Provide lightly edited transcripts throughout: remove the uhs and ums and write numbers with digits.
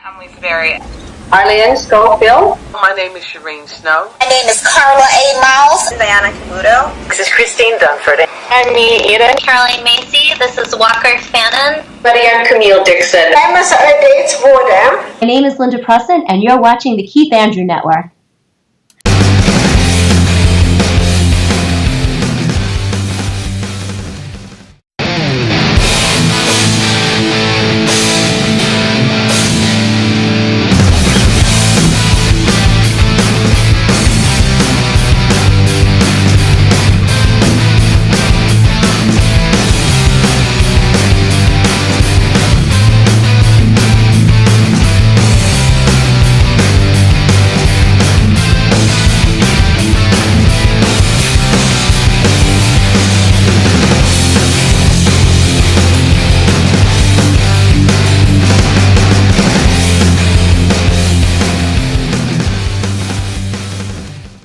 Emily Ferry. Arlene Schofield. My name is Shireen Snow. My name is Carla A. Mouse. Diana Camuto. This is Christine Dunford. I'm me, Eden. Caroline Macy. This is Walker Fannin. Lydia Camille Dixon. I'm Sarah Dates Wardam. My name is Linda Presson, and you're watching the Keith Andrew Network.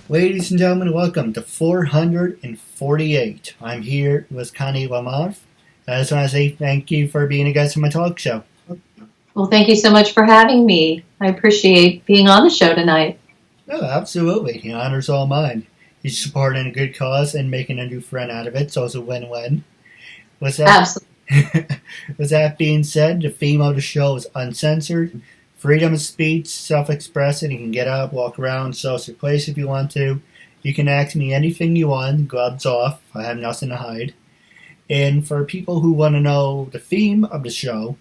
Ladies and gentlemen, welcome to 448. I'm here with Connie Lamothe. I just want to say thank you for being a guest on my talk show. Well, thank you so much for having me. I appreciate being on the show tonight. Oh, absolutely. The honor's all mine. You're supporting a good cause and making a new friend out of it, so it's a win-win. Absolutely. With that being said, the theme of the show is uncensored. Freedom of speech, self-expressing. You can get up, walk around, social place if you want to. You can ask me anything you want, gloves off. I have nothing to hide. And for people who want to know the theme of the show,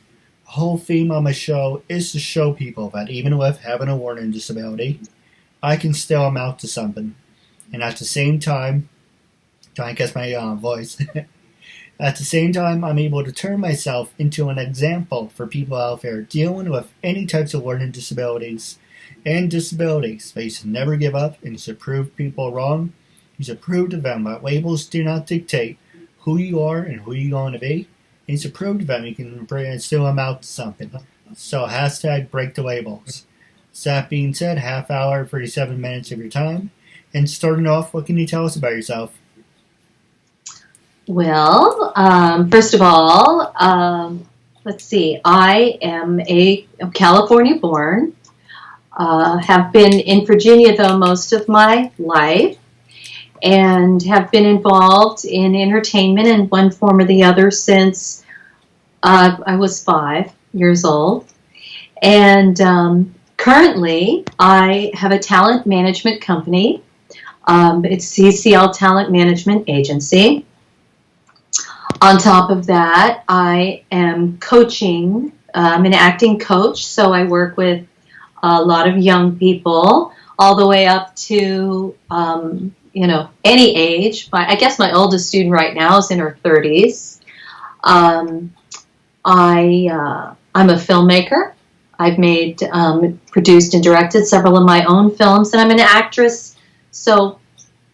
the whole theme of my show is to show people that even with having a learning disability, I can still amount to something. And at the same time, trying to catch my voice. At the same time, I'm able to turn myself into an example for people out there dealing with any types of learning disabilities and disabilities. They should never give up and you should prove people wrong. You should prove to them that labels do not dictate who you are and who you're going to be. And you should prove to them you can still amount to something. So hashtag break the labels. So that being said, half hour, 37 minutes of your time. And starting off, what can you tell us about yourself? Well, first of all, let's see. I am California born. Have been in Virginia, though, most of my life. And have been involved in entertainment in one form or the other since I was 5 years old. And currently, I have a talent management company. It's CCL Talent Management Agency. On top of that, I am coaching. I'm an acting coach, so I work with a lot of young people, all the way up to, any age. I guess my oldest student right now is in her 30s. I'm a filmmaker. I've made, produced, and directed several of my own films, and I'm an actress. So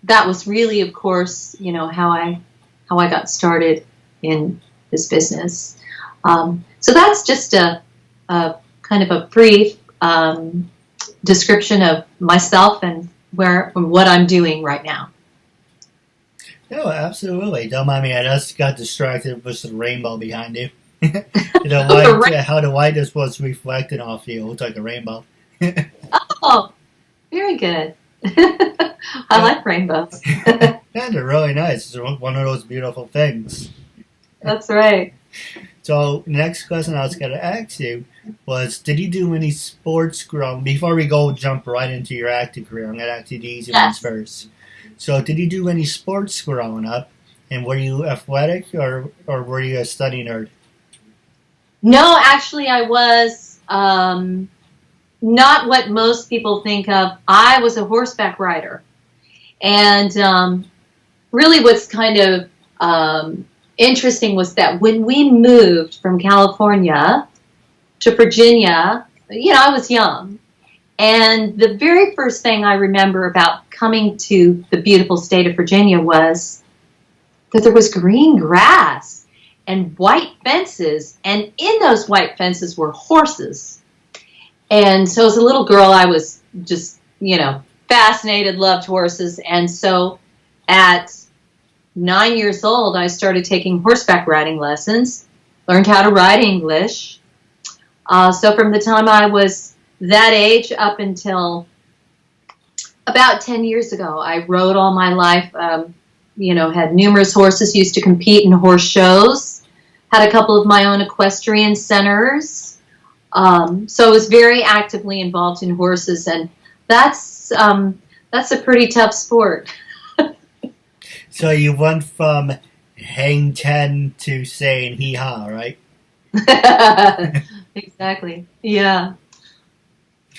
that was really, of course, how I got started in this business. So that's just a kind of a brief description of myself and what I'm doing right now. No, absolutely. Don't mind me. I just got distracted with the rainbow behind you. How the white is was reflecting off you. It looks like a rainbow. Oh, very good. I like rainbows. Yeah, they're really nice. It's one of those beautiful things. That's right. So, next question I was going to ask you was, did you do any sports growing? Before we jump right into your acting career, I'm going to ask you the easy ones first. So, did you do any sports growing up? And were you athletic or were you a study nerd? No, actually, I was not what most people think of. I was a horseback rider. And really what's kind of interesting was that when we moved from California to Virginia, I was young. And the very first thing I remember about coming to the beautiful state of Virginia was that there was green grass and white fences. And in those white fences were horses. And so as a little girl, I was just, fascinated, loved horses. And so at 9 years old, I started taking horseback riding lessons, learned how to ride English. So from the time I was that age up until about 10 years ago, I rode all my life, had numerous horses, used to compete in horse shows, had a couple of my own equestrian centers. So I was very actively involved in horses, and that's a pretty tough sport. So you went from hang 10 to saying hee-haw, right? Exactly. Yeah.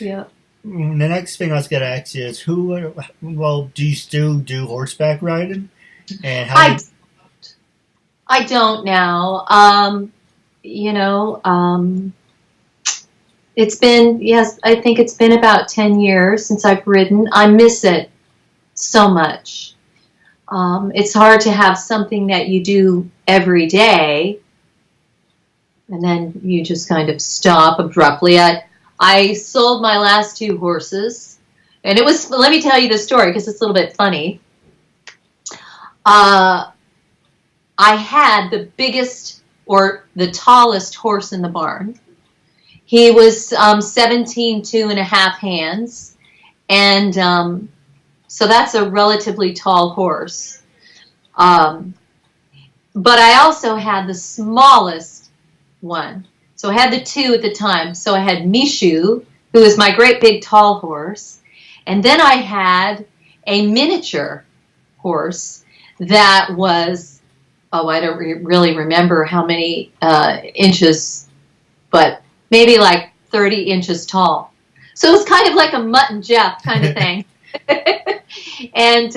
Yeah. The next thing I was going to ask you is do you still do horseback riding? And I don't now. It's been, I think it's been about 10 years since I've ridden. I miss it so much. It's hard to have something that you do every day and then you just kind of stop abruptly. I sold my last 2 horses, and it was, let me tell you the story because it's a little bit funny. I had the biggest or the tallest horse in the barn. He was 17 2.5 hands, and so that's a relatively tall horse. But I also had the smallest one. So I had the 2 at the time. So I had Mishu, who was my great big tall horse, and then I had a miniature horse that was, I don't really remember how many inches, but maybe like 30 inches tall. So it was kind of like a Mutt and Jeff kind of thing. And,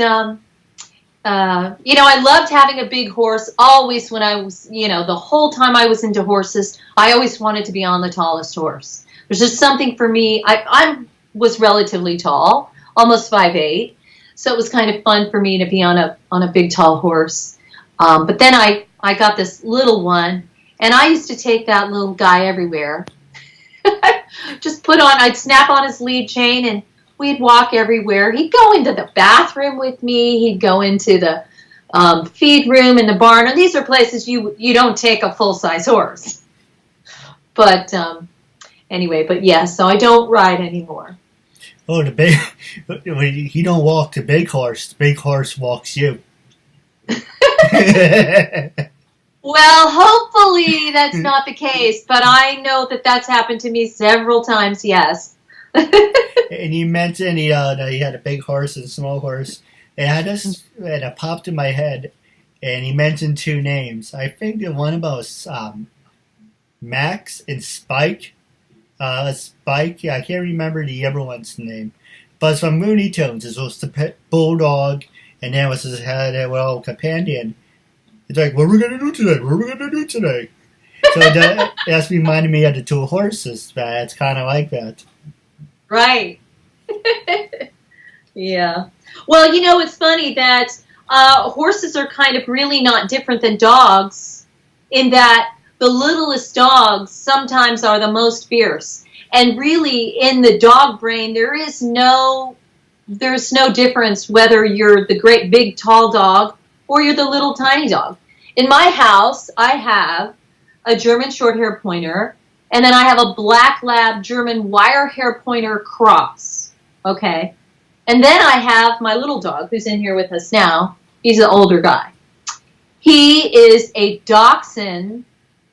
I loved having a big horse. Always when I was, the whole time I was into horses, I always wanted to be on the tallest horse. There's just something for me. I was relatively tall, almost 5'8", so it was kind of fun for me to be on a big tall horse. But then I got this little one, and I used to take that little guy everywhere. Just I'd snap on his lead chain, and we'd walk everywhere. He'd go into the bathroom with me. He'd go into the feed room in the barn. And these are places you don't take a full-size horse. But anyway, so I don't ride anymore. Oh, you don't walk the big horse walks you. Well, hopefully that's not the case, but I know that that's happened to me several times, yes. And you mentioned that you had a big horse and a small horse, and it popped in my head, and he mentioned 2 names. I think the one about Max and Spike. Spike, I can't remember the other one's name, but it's from Looney Tunes. It was the pet bulldog, and then it was his little companion. It's like, what are we going to do today? What are we going to do today? So that's reminded me of the 2 horses. But it's kind of like that. Right. Yeah. Well, it's funny that horses are kind of really not different than dogs in that the littlest dogs sometimes are the most fierce. And really, in the dog brain, there's no difference whether you're the great big tall dog or you're the little tiny dog. In my house, I have a German Shorthair Pointer, and then I have a Black Lab German Wire Hair Pointer cross. Okay? And then I have my little dog, who's in here with us now. He's an older guy. He is a Dachshund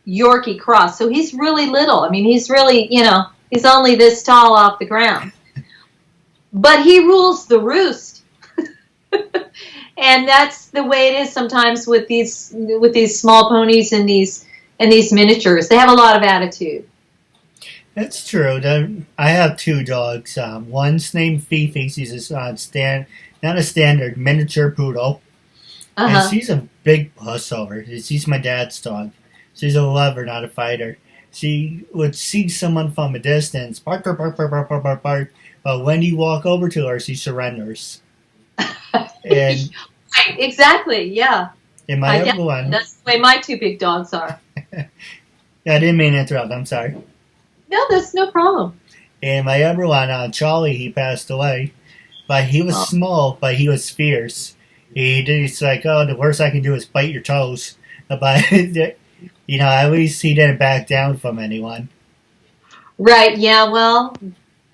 Yorkie cross, so he's really little. I mean, he's really, he's only this tall off the ground. But he rules the roost. And that's the way it is sometimes with these small ponies and these miniatures. They have a lot of attitude. That's true. I have 2 dogs. One's named Fifi. She's not a standard miniature poodle. And she's a big pushover. She's my dad's dog. She's a lover, not a fighter. She would see someone from a distance, bark, bark, bark, bark, bark, bark, bark, bark. But when you walk over to her, she surrenders. And exactly, yeah. And my other one. That's the way my 2 big dogs are. Yeah, I didn't mean to interrupt. I'm sorry. No, that's no problem. And my other one, Charlie, he passed away. But he was small, but he was fierce. He's like, the worst I can do is bite your toes. But, at least he didn't back down from anyone. Right, yeah, well,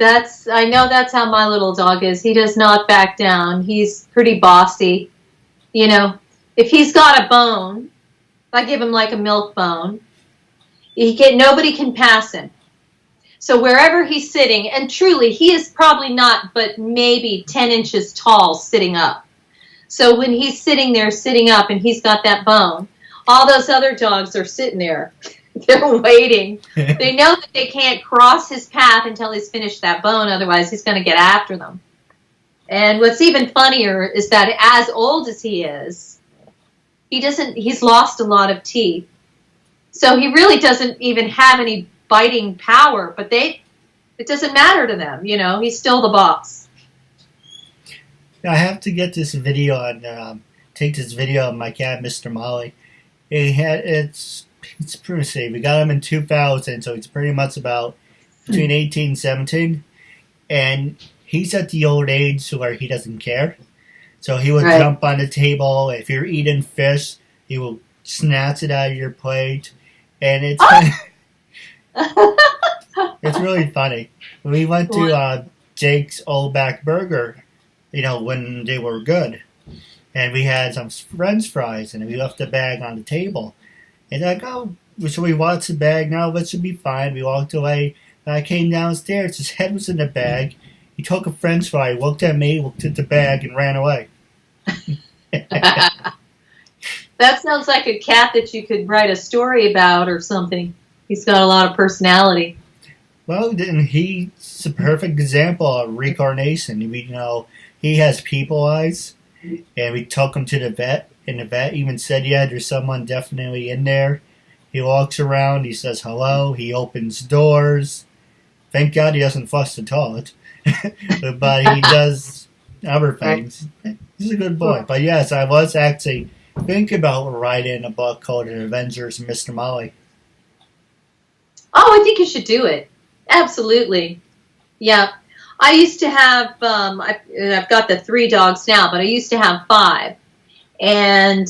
I know that's how my little dog is. He does not back down. He's pretty bossy. You know, if he's got a bone, if I give him like a milk bone, nobody can pass him. So wherever he's sitting, and truly, he is probably not but maybe 10 inches tall sitting up. So when he's sitting there, sitting up, and he's got that bone, all those other dogs are sitting there. They're waiting. They know that they can't cross his path until he's finished that bone, otherwise he's going to get after them. And what's even funnier is that as old as he is, he's lost a lot of teeth. So he really doesn't even have any biting power, but it doesn't matter to them, he's still the boss. I have to get this video on, take this video of my cat, Mr. Molly. It's pretty safe. We got him in 2000, so he's pretty much about between 18 and 17. And he's at the old age where he doesn't care. So he will jump on the table. If you're eating fish, he will snatch it out of your plate. And it's it's really funny. We went to Jake's Old Back Burger, when they were good. And we had some French fries, and we left the bag on the table. And like, oh, should we watch the bag now? That should be fine. We walked away. And I came downstairs. His head was in the bag. He took a French fry, looked at me, looked at the bag, and ran away. That sounds like a cat that you could write a story about or something. He's got a lot of personality. Well, he's a perfect example of reincarnation. He has people eyes, and we took him to the vet, and the vet even said, yeah, there's someone definitely in there. He walks around, he says hello, he opens doors. Thank God he doesn't flush the toilet. But he does other things. He's a good boy. But yes, I was actually thinking about writing a book called The Adventures of Mr. Molly. Oh, I think you should do it. Absolutely. Yeah. I used to have, I've got the 3 dogs now, but I used to have 5. And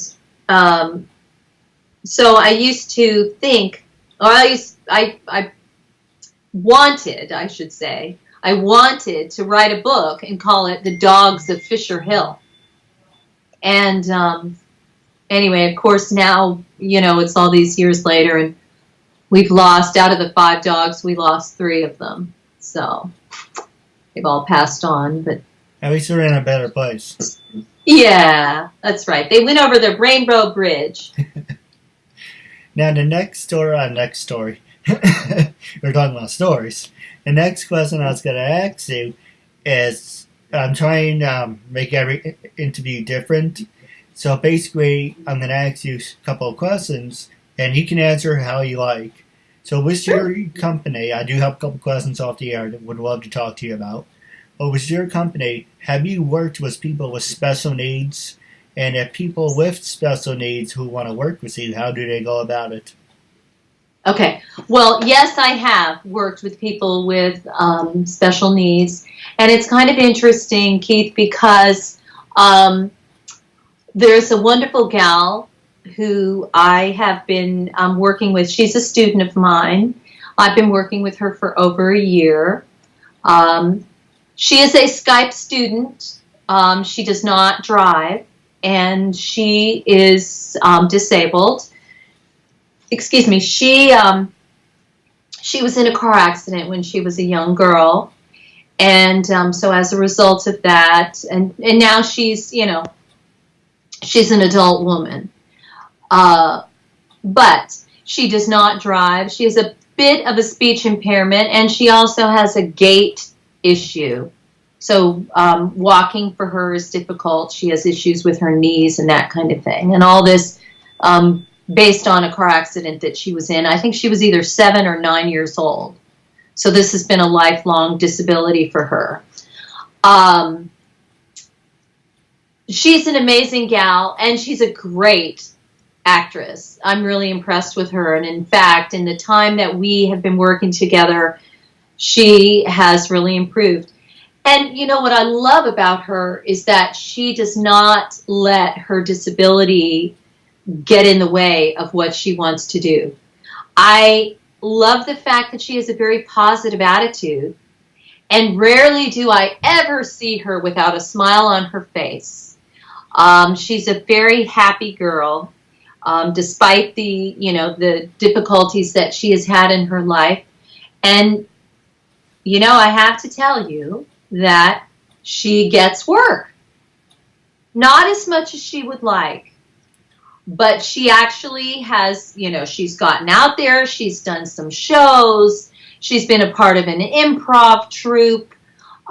so I used to think, or I wanted to write a book and call it The Dogs of Fisher Hill. And anyway, of course, now, it's all these years later, and we've lost, out of the 5 dogs, we lost 3 of them. So they've all passed on, but at least they're in a better place. Yeah, that's right. They went over the Rainbow Bridge. Now, the next story. We're talking about stories. The next question I was going to ask you is, I'm trying to make every interview different. So basically, I'm going to ask you a couple of questions, and you can answer how you like. So with your company, I do have a couple of questions off the air that would love to talk to you about. But with your company, have you worked with people with special needs? And if people with special needs who want to work with you, how do they go about it? Okay. Well, yes, I have worked with people with special needs. And it's kind of interesting, Keith, because there's a wonderful gal who I have been working with. She's a student of mine. I've been working with her for over a year. She is a Skype student. She does not drive, and she is disabled. Excuse me. She was in a car accident when she was a young girl, and so as a result of that, and now she's she's an adult woman, but she does not drive. She has a bit of a speech impairment, and she also has a gait issue. So walking for her is difficult. She has issues with her knees and that kind of thing. And all this based on a car accident that she was in. I think she was either 7 or 9 years old. So this has been a lifelong disability for her. She's an amazing gal, and she's a great actress. I'm really impressed with her. And in fact, in the time that we have been working together, she has really improved. And what I love about her is that she does not let her disability get in the way of what she wants to do. I love the fact that she has a very positive attitude, and rarely do I ever see her without a smile on her face. She's a very happy girl, despite the difficulties that she has had in her life. And, I have to tell you that she gets work. Not as much as she would like, but she actually has, she's gotten out there, she's done some shows, she's been a part of an improv troupe,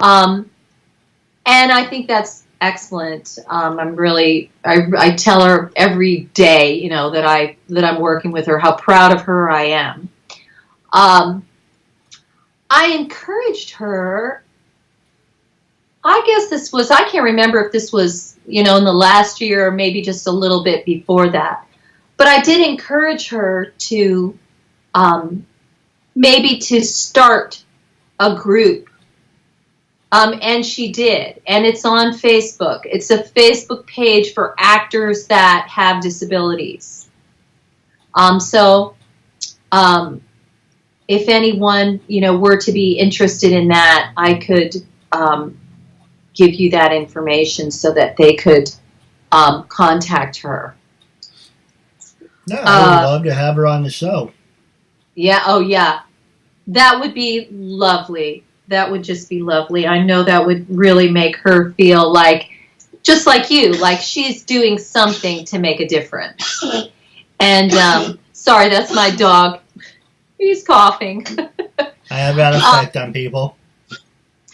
and I think that's excellent. I tell her every day, that I'm working with her, how proud of her I am. I encouraged her. I guess I can't remember if this was, in the last year or maybe just a little bit before that. But I did encourage her to maybe to start a group. And she did. And it's on Facebook. It's a Facebook page for actors that have disabilities. If anyone, were to be interested in that, I could give you that information so that they could contact her. No, I would love to have her on the show. Yeah, oh yeah. That would be lovely. That would just be lovely. I know that would really make her feel like, just like you, like she's doing something to make a difference. And, sorry, that's my dog. He's coughing. I have that effect on people.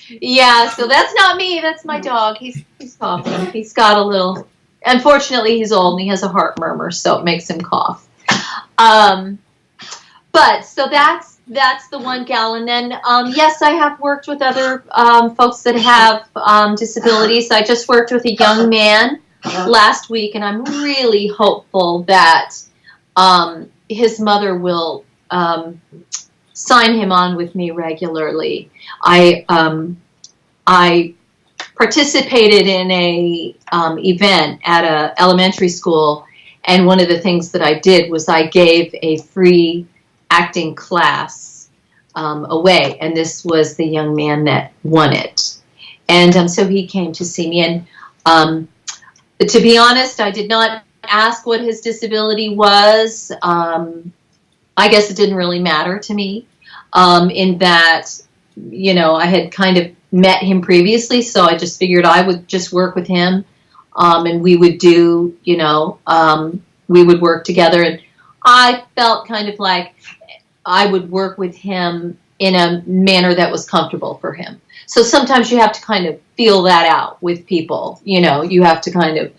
Yeah, so that's not me. That's my dog. He's coughing. He's got a little... Unfortunately, he's old and he has a heart murmur, so it makes him cough. But, so that's the one gal. And then, yes, I have worked with other folks that have disabilities. I just worked with a young man last week, and I'm really hopeful that his mother will sign him on with me regularly. I participated in a event at a elementary school, and one of the things that I did was I gave a free acting class away, and this was the young man that won it. And so he came to see me, and to be honest, I did not ask what his disability was. I guess it didn't really matter to me, in that, I had kind of met him previously, so I just figured I would just work with him, and we would do, we would work together, and I felt kind of like I would work with him in a manner that was comfortable for him. So sometimes you have to kind of feel that out with people, you have to kind of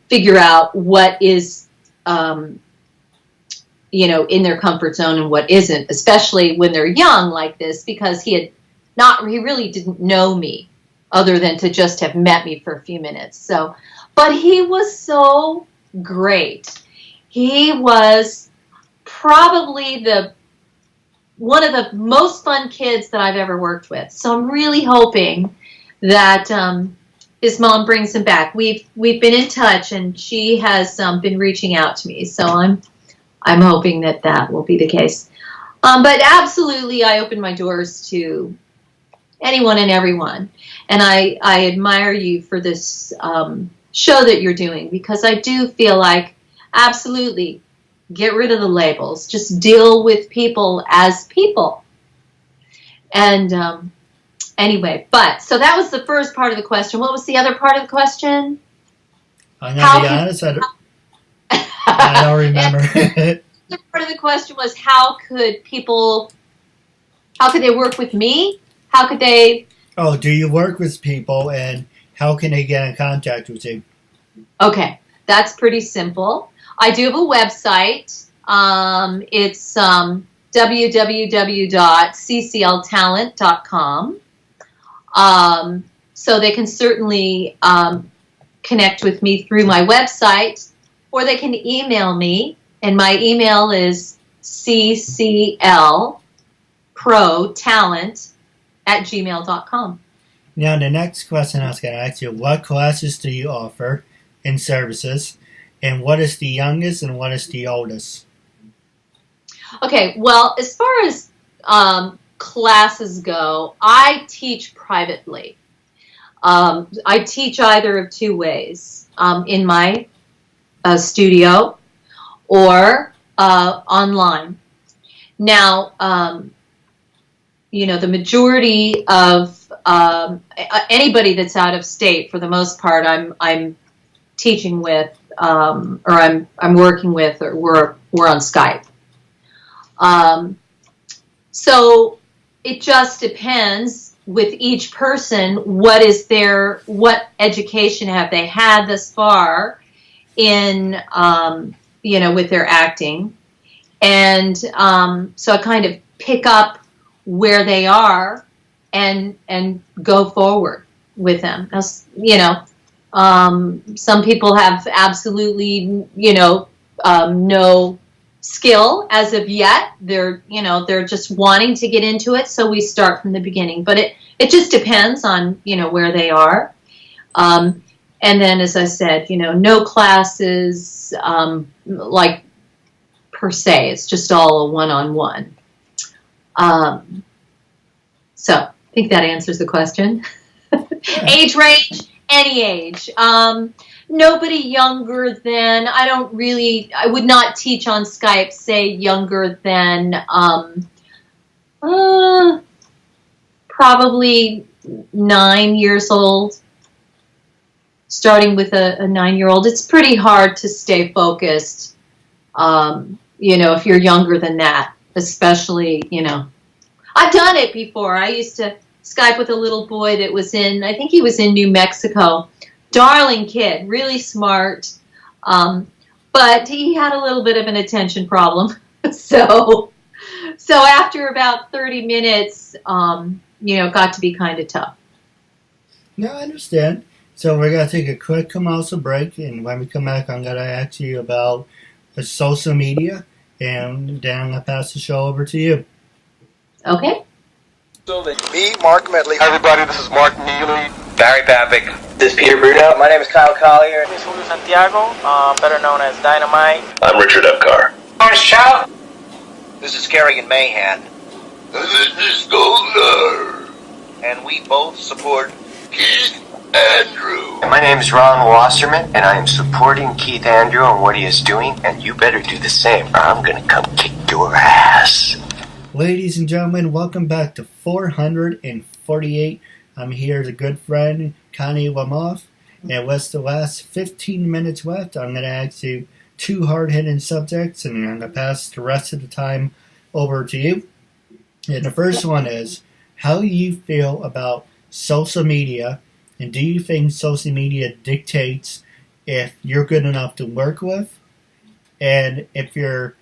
figure out what is, in their comfort zone and what isn't, especially when they're young like this, because he really didn't know me other than to just have met me for a few minutes. So, but he was so great. He was probably one of the most fun kids that I've ever worked with. So I'm really hoping that his mom brings him back. We've been in touch, and she has been reaching out to me. So I'm hoping that will be the case. But absolutely, I open my doors to anyone and everyone. And I admire you for this show that you're doing, because I do feel like, absolutely, get rid of the labels. Just deal with people as people. And anyway, so that was the first part of the question. What was the other part of the question? I'm going to be honest, I don't remember. The part of the question was, how could they work with me? How could they... Oh, do you work with people, and how can they get in contact with you? Okay, that's pretty simple. I do have a website. It's www.ccltalent.com. So they can certainly connect with me through my website, or they can email me, and my email is cclprotalent@gmail.com. Now, the next question I was going to ask you, what classes do you offer in services, and what is the youngest and what is the oldest? Okay, well, as far as classes go, I teach privately. I teach either of two ways, in my studio or online. Now, the majority of anybody that's out of state, for the most part, I'm teaching with, or I'm working with, or we're on Skype. So it just depends with each person, what education have they had thus far in, with their acting. And so I kind of pick up where they are and go forward with them. Some people have absolutely, no skill as of yet. They're just wanting to get into it, so we start from the beginning. But it just depends on, where they are. And then, as I said, no classes, like, per se. It's just all a one-on-one. So I think that answers the question. Age range, any age. Nobody younger than, I would not teach on Skype, say younger than probably 9 years old. Starting with a 9-year-old. It's pretty hard to stay focused, if you're younger than that, especially, I've done it before. I used to Skype with a little boy that was I think he was in New Mexico. Darling kid, really smart, but he had a little bit of an attention problem. So after about 30 minutes, it got to be kind of tough. No, I understand. So we're going to take a quick commercial break, and when we come back, I'm going to ask you about social media, and then I'm going to pass the show over to you. Okay. Me, Mark Medley. Hi everybody, this is Mark Neely. Barry Babick. This is Peter Bruno. My name is Kyle Collier. This is Julio Santiago, better known as Dynamite. I'm Richard Epcar. Orange Chow. This is Kerrigan Mahan. This is Goldar. And we both support Keith Andrew. My name is Ron Wasserman, and I am supporting Keith Andrew on what he is doing, and you better do the same, or I'm going to come kick your ass. Ladies and gentlemen, welcome back to 448. I'm here as a good friend, Connie Lamothe, and with the last 15 minutes left, I'm going to ask you two hard-hitting subjects, and I'm going to pass the rest of the time over to you. And the first one is, how do you feel about social media, and do you think social media dictates if you're good enough to work with, and if you're,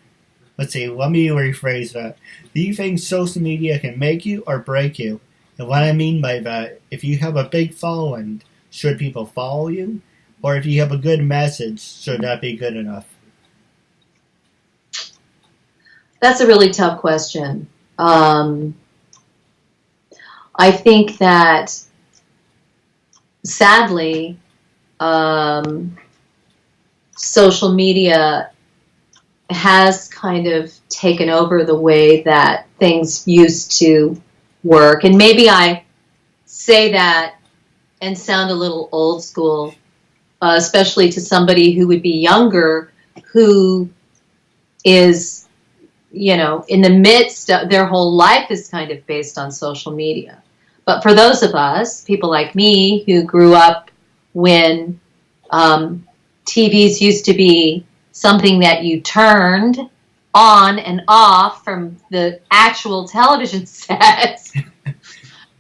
let's see, let me rephrase that. Do you think social media can make you or break you? And what I mean by that, if you have a big following, should people follow you? Or if you have a good message, should that be good enough? That's a really tough question. I think that, sadly, social media has kind of taken over the way that things used to work. And maybe I say that and sound a little old school, especially to somebody who would be younger, who is, in the midst of their whole life is kind of based on social media. But for those of us, people like me, who grew up when TVs used to be something that you turned on and off from the actual television set.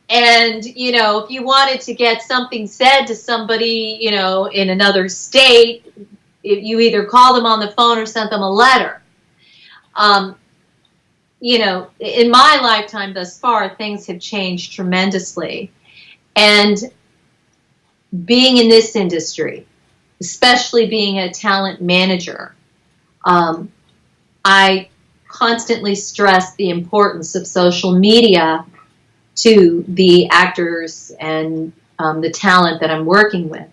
And, if you wanted to get something said to somebody, in another state, you either called them on the phone or sent them a letter. In my lifetime thus far, things have changed tremendously. And being in this industry, especially being a talent manager, I constantly stress the importance of social media to the actors and the talent that I'm working with,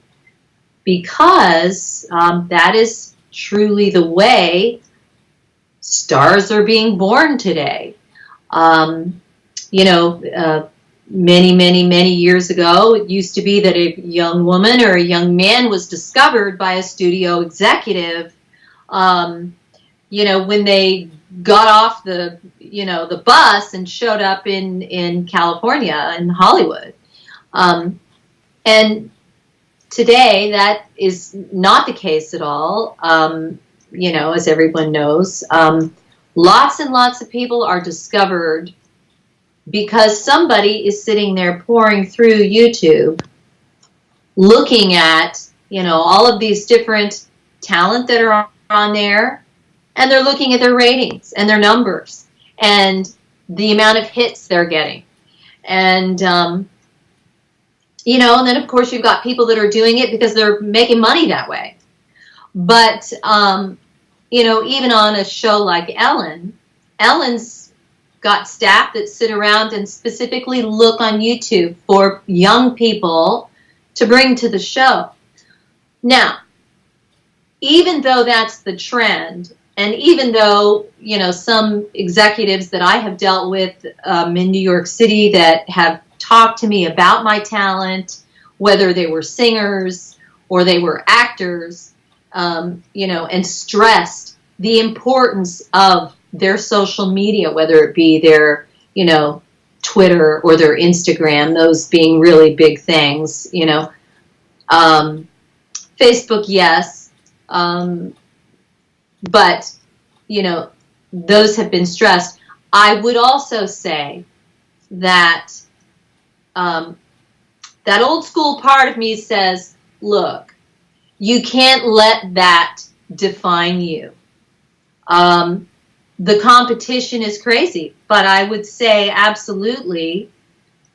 because that is truly the way stars are being born today. Many, many, many years ago, it used to be that a young woman or a young man was discovered by a studio executive, when they got off the bus and showed up in California, in Hollywood. And today, that is not the case at all. As everyone knows, lots and lots of people are discovered because somebody is sitting there pouring through YouTube, looking at, all of these different talent that are on there, and they're looking at their ratings and their numbers and the amount of hits they're getting. And, and then of course you've got people that are doing it because they're making money that way. But, even on a show like Ellen's got staff that sit around and specifically look on YouTube for young people to bring to the show. Now, even though that's the trend, and even though, some executives that I have dealt with in New York City that have talked to me about my talent, whether they were singers or they were actors, and stressed the importance of their social media, whether it be their, Twitter or their Instagram, those being really big things, Facebook, yes. But, those have been stressed. I would also say that that old school part of me says, look, you can't let that define you. The competition is crazy, but I would say absolutely,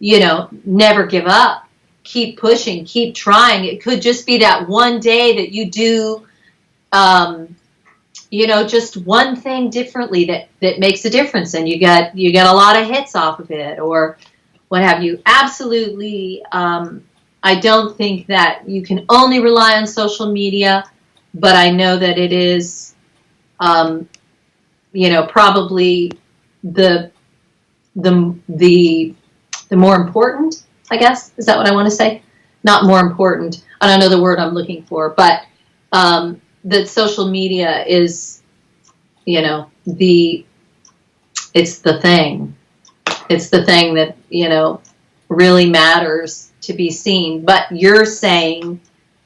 never give up. Keep pushing, keep trying. It could just be that one day that you do, just one thing differently that makes a difference, and you get a lot of hits off of it, or what have you. Absolutely, I don't think that you can only rely on social media, but I know that it is, probably the more important, I guess. Is that what I want to say? Not more important. I don't know the word I'm looking for, but that social media is, it's the thing. It's the thing that, really matters to be seen. But you're saying,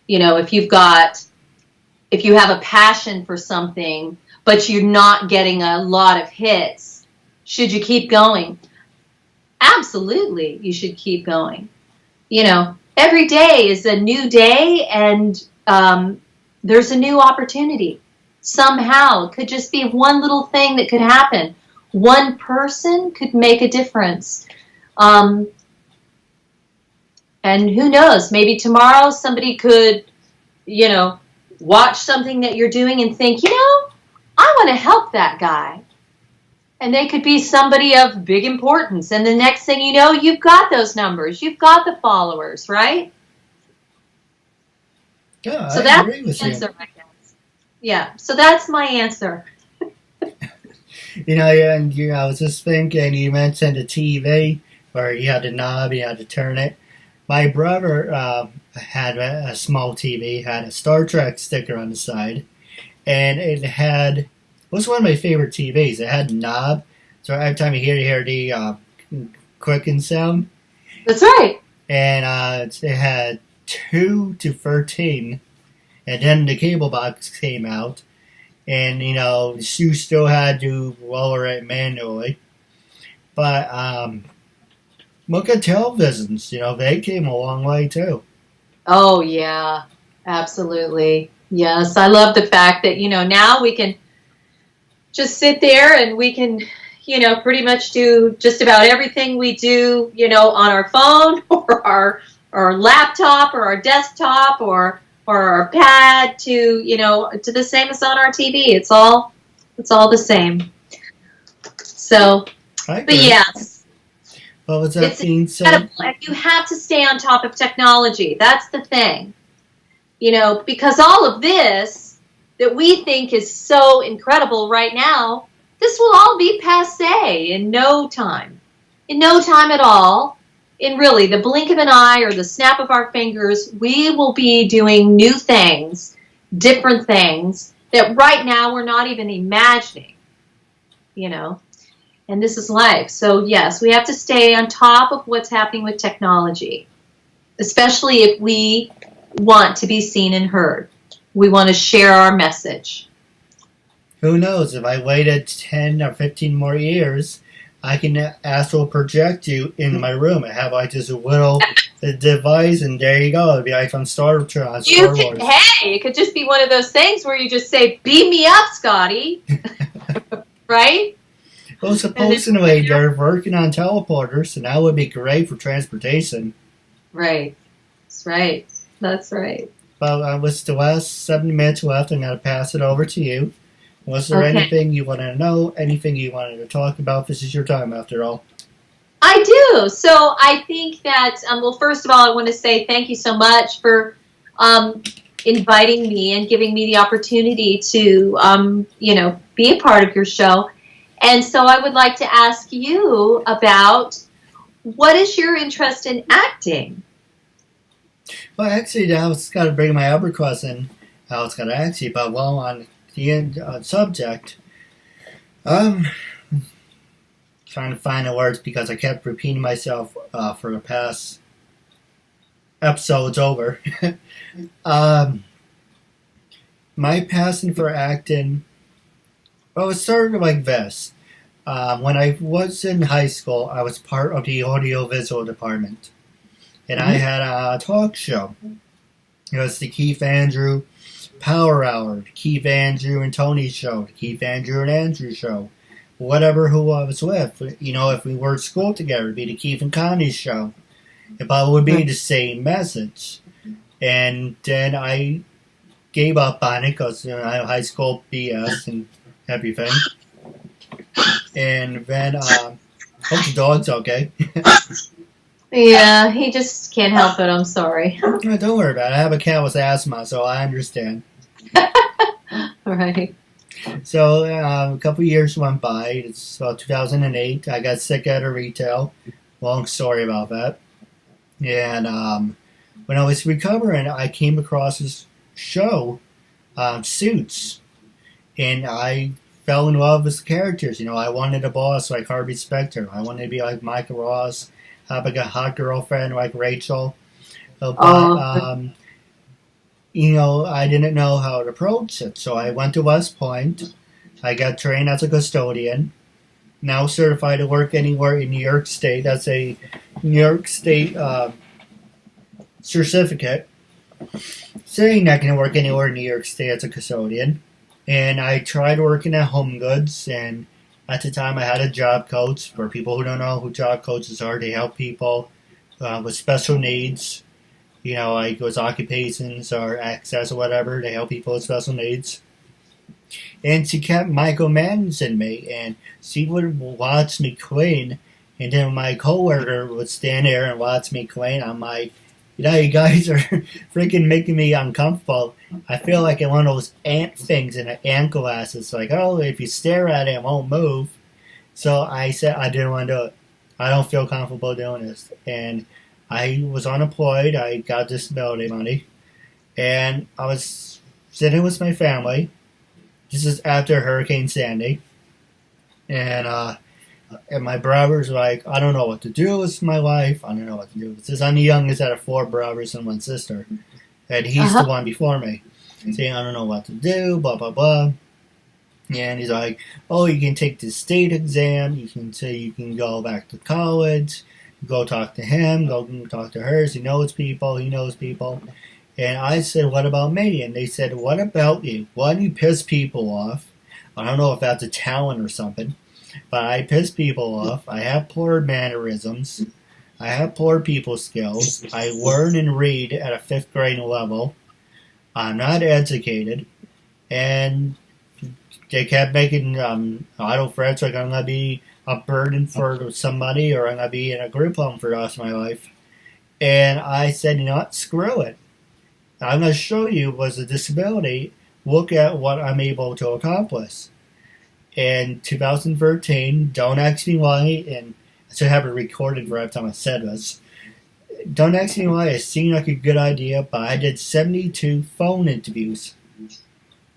if you have a passion for something, but you're not getting a lot of hits, should you keep going? Absolutely, you should keep going. Every day is a new day, and there's a new opportunity. Somehow, it could just be one little thing that could happen. One person could make a difference. And who knows, maybe tomorrow somebody could, watch something that you're doing and think, I want to help that guy. And they could be somebody of big importance. And the next thing you know, you've got those numbers. You've got the followers, right? Yeah, so I agree with you. I guess. Yeah, so that's my answer. I was just thinking, you mentioned a TV where you had a knob, you had to turn it. My brother had a small TV, had a Star Trek sticker on the side, and it was one of my favorite TVs. It had a knob, so every time you hear the clicking sound. That's right. And it had 2 to 13, and then the cable box came out, and you still had to lower it manually. But look at televisions, they came a long way too. Oh yeah, absolutely. Yes, I love the fact that now we can just sit there and we can pretty much do just about everything we do on our phone or our laptop or our desktop or our pad to to the same as on our TV. It's all the same. So, but yes. Well, with that being said, you have to stay on top of technology. That's the thing. Because all of this that we think is so incredible right now this will all be passé in no time. In no time at all. In really the blink of an eye or the snap of our fingers, we will be doing new things, different things that right now we're not even imagining, you know. And this is life. So yes, we have to stay on top of what's happening with technology, especially if we want to be seen and heard. We want to share our message. Who knows, if I waited 10 or 15 more years, I can astral project you in my room and have like this little device, and there you go. It'd be like from Star Wars. Hey, it could just be one of those things where you just say, beam me up, Scotty. Right? Well, supposedly they're working on teleporters, and that would be great for transportation. Right. That's right. That's right. Well, with the last 7 minutes left, I'm going to pass it over to you. Was there anything you wanted to know, anything you wanted to talk about? This is your time, after all. I do. So I think that, well, first of all, I want to say thank you so much for inviting me and giving me the opportunity to, be a part of your show. And so I would like to ask you about, what is your interest in acting? Well, actually, I was got to bring my albatross in. I was going to ask you about, well, on the end subject, trying to find the words because I kept repeating myself for the past episodes over. My passion for acting, well, it started like this. When I was in high school, I was part of the audiovisual department, and I had a talk show. It was the Keith Andrew Power Hour, the Keith Andrew and Tony show, the Keith Andrew and Andrew show, whatever who I was with. You know, if we were at school together, it'd be the Keith and Connie show. But it would be the same message. And then I gave up on it because I have high school BS and everything. And then, hope the dog's okay. Yeah, he just can't help it. I'm sorry. Don't worry about it. I have a cat with asthma, so I understand. Right. So a couple years went by. It's about 2008. I got sick at a retail. Long story about that. And when I was recovering, I came across this show, Suits. And I fell in love with the characters. You know, I wanted a boss like Harvey Specter. I wanted to be like Michael Ross. Have like a hot girlfriend like Rachel. But, I didn't know how to approach it. So I went to West Point. I got trained as a custodian. Now certified to work anywhere in New York State. That's a New York State certificate saying I can work anywhere in New York State as a custodian. And I tried working at Home Goods, and at the time I had a job coach. For people who don't know who job coaches are, they help people with special needs. You know, like with occupations or access or whatever. They help people with special needs. And she kept micromanaging me, and she would watch me clean. And then my coworker would stand there and watch me clean. I'm like, you guys are freaking making me uncomfortable. I feel like one of those ant things in an ant glass. It's like, oh, if you stare at it, it won't move. So I said I didn't want to do it. I don't feel comfortable doing this. And I was unemployed. I got disability money. And I was sitting with my family. This is after Hurricane Sandy. And my brother's like, I don't know what to do with my life. I don't know what to do with this. I'm the youngest out of 4 brothers and 1 sister. And he's the one before me. Saying, I don't know what to do, blah, blah, blah. And he's like, oh, you can take the state exam. You can say you can go back to college. Go talk to him. Go talk to her. He knows people. And I said, what about me? And they said, what about you? Why do you piss people off? I don't know if that's a talent or something. But I piss people off. I have poor mannerisms. I have poor people skills. I learn and read at a 5th grade level. I'm not educated. And they kept making idle threats like I'm going to be a burden for somebody or I'm going to be in a group home for the rest of my life. And I said, you know what? Screw it. I'm going to show you what's a disability. Look at what I'm able to accomplish. in 2013. Don't ask me why, and I should have it recorded for every time I said this. Don't ask me why. It seemed like a good idea, but I did 72 phone interviews.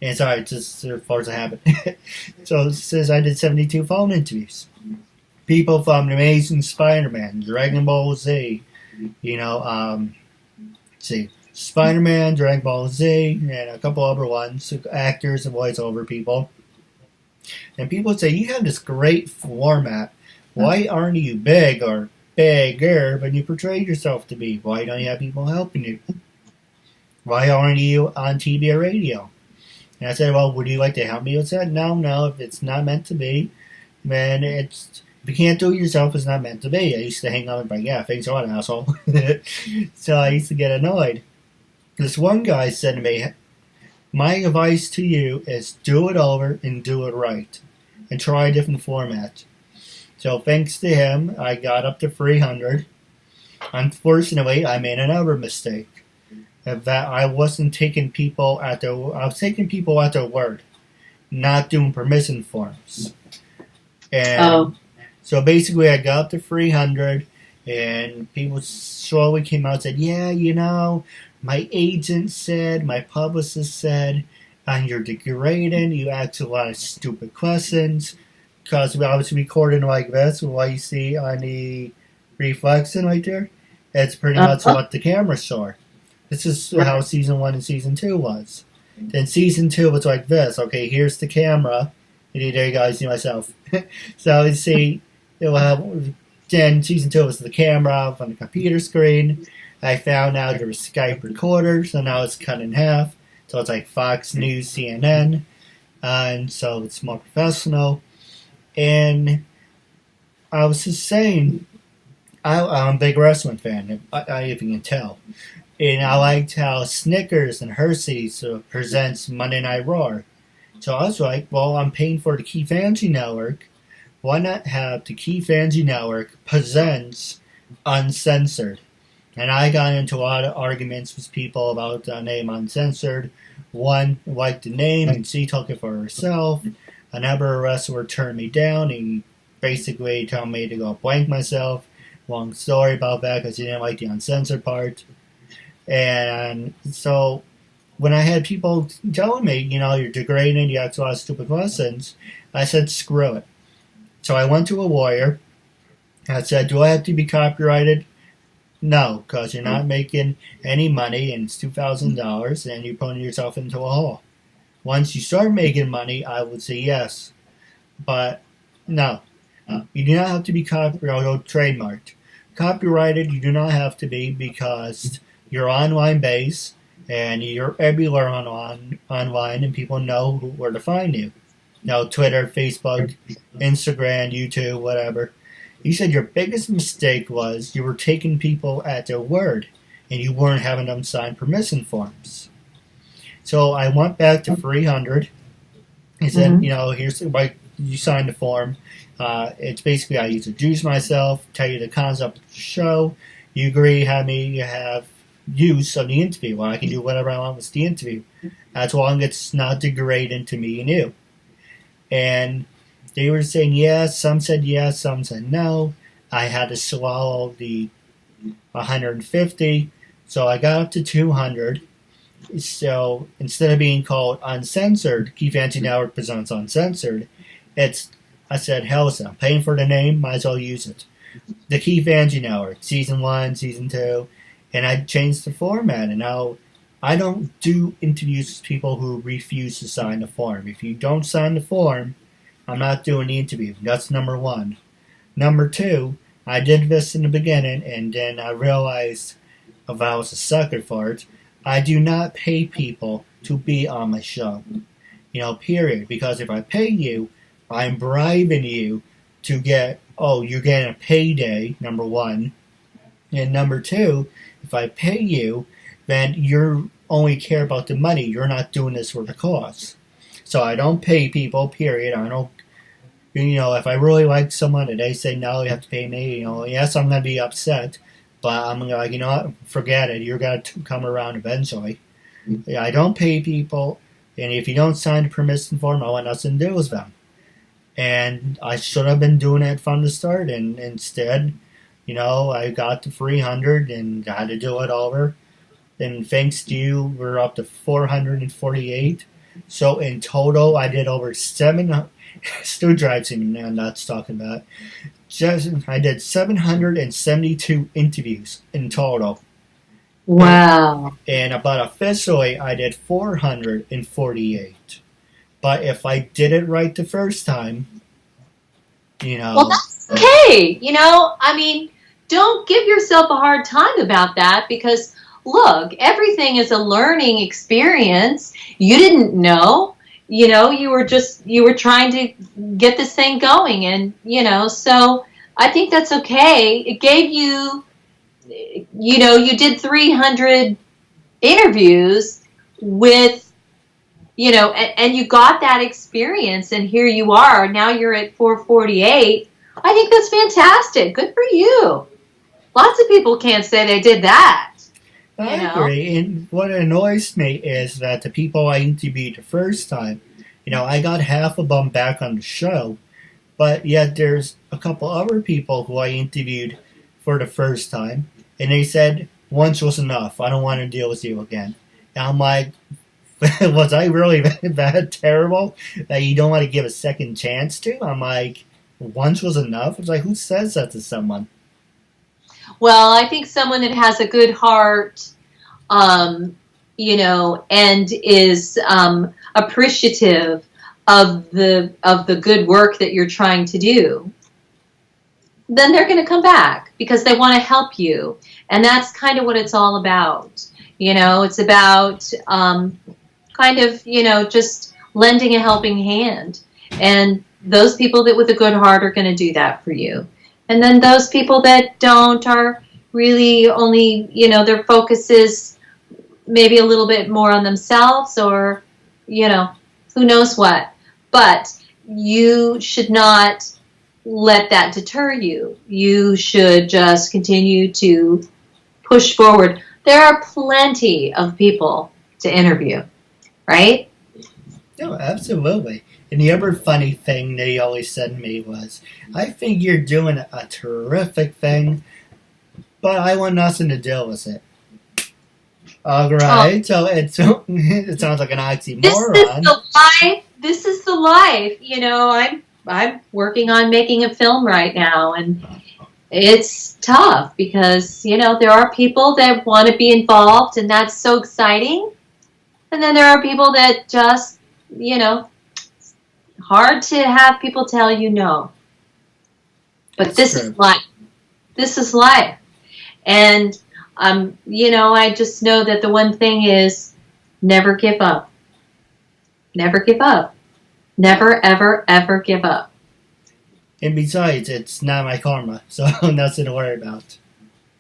And sorry, it's just as far as I have it. So it says I did 72 phone interviews. People from The Amazing Spider-Man, Dragon Ball Z, let's see, Spider-Man, Dragon Ball Z, and a couple other ones, actors and voiceover people. And people say, you have this great format. Why aren't you big or bigger when you portray yourself to be? Why don't you have people helping you? Why aren't you on TV or radio? And I said, well, would you like to help me? I said, no, if it's not meant to be, then if you can't do it yourself, it's not meant to be. I used to hang out and be like, yeah, thanks a lot, asshole. So I used to get annoyed. This one guy said to me, my advice to you is do it over and do it right. And try a different format. So thanks to him, I got up to 300. Unfortunately, I made another mistake. That I wasn't taking people at their word. Not doing permission forms. And so basically I got up to 300 and people slowly came out and said, yeah, my agent said, my publicist said, you're degrading, you ask a lot of stupid questions, because I was recording like this, what you see on the reflection right there, it's pretty much what the camera saw. This is how season 1 and season 2 was. Then season 2 was like this, okay, here's the camera, and there you guys see myself. So you see, then season 2 was the camera on the computer screen. I found out there was Skype recorder, so now it's cut in half. So it's like Fox News, CNN, and so it's more professional. And I was just saying, I'm a big wrestling fan, if you can tell. And I liked how Snickers and Hershey's presents Monday Night Raw. So I was like, well, I'm paying for the KeithAndrewNetWork. Why not have the KeithAndrewNetwork presents Uncensored? And I got into a lot of arguments with people about the name Uncensored. One liked the name and she took it for herself. Another wrestler turned me down. He basically told me to go blank myself. Long story about that because he didn't like the uncensored part. And so when I had people telling me, you're degrading, you ask a lot of stupid questions, I said, screw it. So I went to a lawyer. I said, do I have to be copyrighted? No, because you're not making any money and it's $2,000 and you're putting yourself into a hole. Once you start making money, I would say yes. But no, you do not have to be copyrighted or trademarked. Copyrighted, you do not have to be because you're online based and you're everywhere online and people know where to find you. Twitter, Facebook, Instagram, YouTube, whatever. You said your biggest mistake was you were taking people at their word and you weren't having them sign permission forms. So I went back to 300. He said, here's why you signed the form. It's basically I introduce myself, tell you the concept of the show. You agree, have me have use of the interview. Well, I can do whatever I want with the interview. As long as it's not degrading to me and you. And they were saying yes, some said yes, some said no. I had to swallow the 150, so I got up to 200. So instead of being called Uncensored, KeithAndrewNetWork presents Uncensored, I said, hell, I'm paying for the name, might as well use it. The KeithAndrewNetWork, Season 1, Season 2, and I changed the format, and now I don't do interviews with people who refuse to sign the form. If you don't sign the form, I'm not doing the interview. That's number one. Number two, I did this in the beginning, and then I realized if I was a sucker for it, I do not pay people to be on my show. Period. Because if I pay you, I'm bribing you to get, you're getting a payday, number one. And number two, if I pay you, then you only care about the money. You're not doing this for the cause. So I don't pay people, period. I don't, if I really like someone and they say, no, you have to pay me, yes, I'm going to be upset. But I'm like, what? Forget it. You're going to come around eventually. I don't pay people. And if you don't sign the permission form, I want nothing to do with them. And I should have been doing it from the start, and instead, I got to 300 and had to do it over. And thanks to you, we're up to 448. So in total, I did over 700. Still drives me nuts talking about it. I did 772 interviews in total. Wow. And about officially, I did 448. But if I did it right the first time, Well, that's okay. Don't give yourself a hard time about that, because, look, everything is a learning experience. You didn't know. You were trying to get this thing going, and, so I think that's okay. It gave you, you did 300 interviews with, and you got that experience, and here you are. Now you're at 448. I think that's fantastic. Good for you. Lots of people can't say they did that. I agree. And what annoys me is that the people I interviewed the first time, I got half of them back on the show, but yet there's a couple other people who I interviewed for the first time, and they said, once was enough. I don't want to deal with you again. And I'm like, was I really that terrible that you don't want to give a second chance to? I'm like, once was enough? It's like, who says that to someone? Well, I think someone that has a good heart, and is appreciative of the good work that you're trying to do, then they're going to come back because they want to help you. And that's kind of what it's all about. It's about just lending a helping hand. And those people that with a good heart are going to do that for you. And then those people that don't are really only, their focus is maybe a little bit more on themselves, or, who knows what. But you should not let that deter you. You should just continue to push forward. There are plenty of people to interview, right? No, absolutely. And the other funny thing they always said to me was, I think you're doing a terrific thing, but I want nothing to do with it. All right, so it sounds like an oxymoron. This is the life. I'm working on making a film right now, and it's tough because, there are people that want to be involved, and that's so exciting. And then there are people that just, hard to have people tell you no. But this is life. This is life. And, I just know that the one thing is never give up. Never give up. Never, ever, ever give up. And besides, it's not my karma, so nothing to worry about.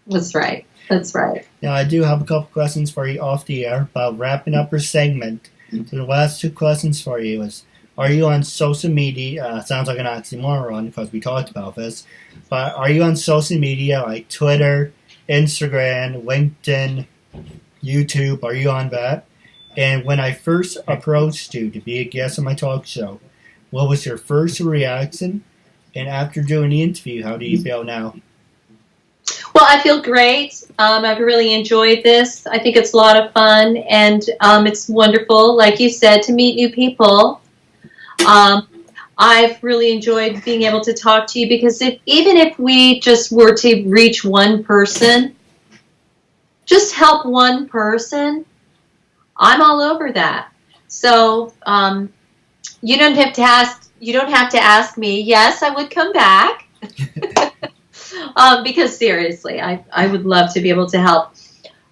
That's right. That's right. Now, I do have a couple questions for you off the air about wrapping up our segment. So the last two questions for you is, are you on social media? Sounds like an oxymoron because we talked about this. But are you on social media like Twitter, Instagram, LinkedIn, YouTube? Are you on that? And when I first approached you to be a guest on my talk show, what was your first reaction? And after doing the interview, how do you feel now? Well, I feel great. I've really enjoyed this. I think it's a lot of fun, and it's wonderful, like you said, to meet new people. I've really enjoyed being able to talk to you because even if we just were to reach one person, just help one person, I'm all over that. So you don't have to ask. You don't have to ask me. Yes, I would come back. Because seriously, I would love to be able to help.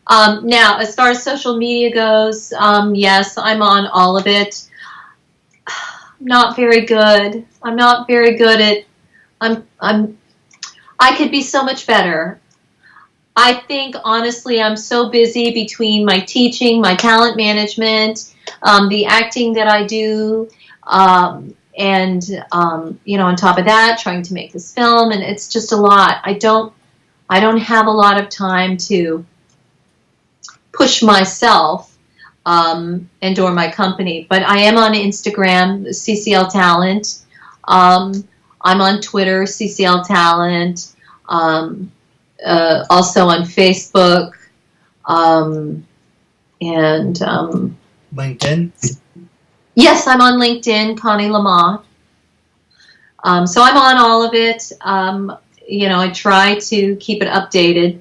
Now, as far as social media goes, yes, I'm on all of it. Not very good. I'm not very good at. I could be so much better. I think honestly, I'm so busy between my teaching, my talent management, the acting that I do. And on top of that, trying to make this film, and it's just a lot. I don't have a lot of time to push myself and or my company, but I am on Instagram, CCL Talent. I'm on Twitter, CCL Talent, also on Facebook, and LinkedIn? Yes, I'm on LinkedIn, Connie Lamothe. So I'm on all of it. I try to keep it updated.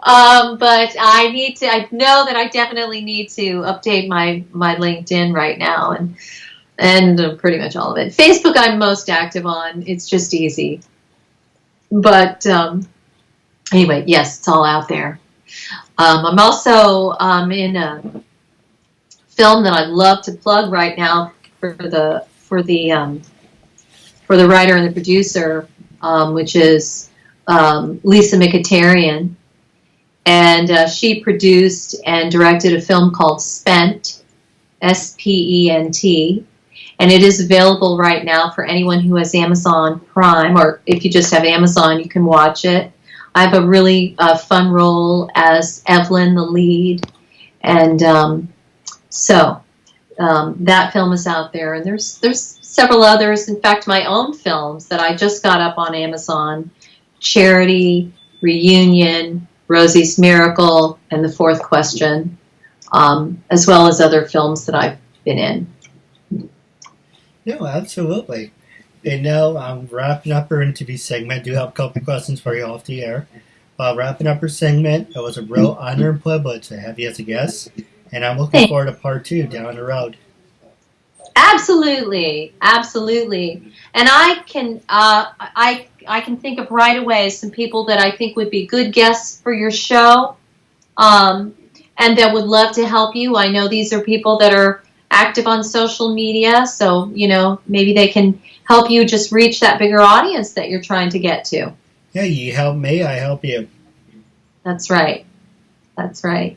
But I know that I definitely need to update my LinkedIn right now and pretty much all of it. Facebook I'm most active on. It's just easy. But anyway, yes, it's all out there. I'm also in a film that I'd love to plug right now for the writer and the producer, which is Lisa Mkhitaryan, and she produced and directed a film called Spent, Spent, and it is available right now for anyone who has Amazon Prime, or if you just have Amazon, you can watch it. I have a really fun role as Evelyn, the lead, and that film is out there, and there's several others. In fact, my own films that I just got up on Amazon: Charity, Reunion, Rosie's Miracle, and The Fourth Question, as well as other films that I've been in. No, absolutely. And now I'm wrapping up our interview segment. I do have a couple of questions for you off the air. Wrapping up our segment, it was a real honor and privilege to have you as a guest, and I'm looking forward to part 2 down the road. Absolutely, absolutely. And I can think of right away some people that I think would be good guests for your show, and that would love to help you. I know these are people that are active on social media, so maybe they can help you just reach that bigger audience that you're trying to get to. Yeah, you help me, I help you. That's right. That's right.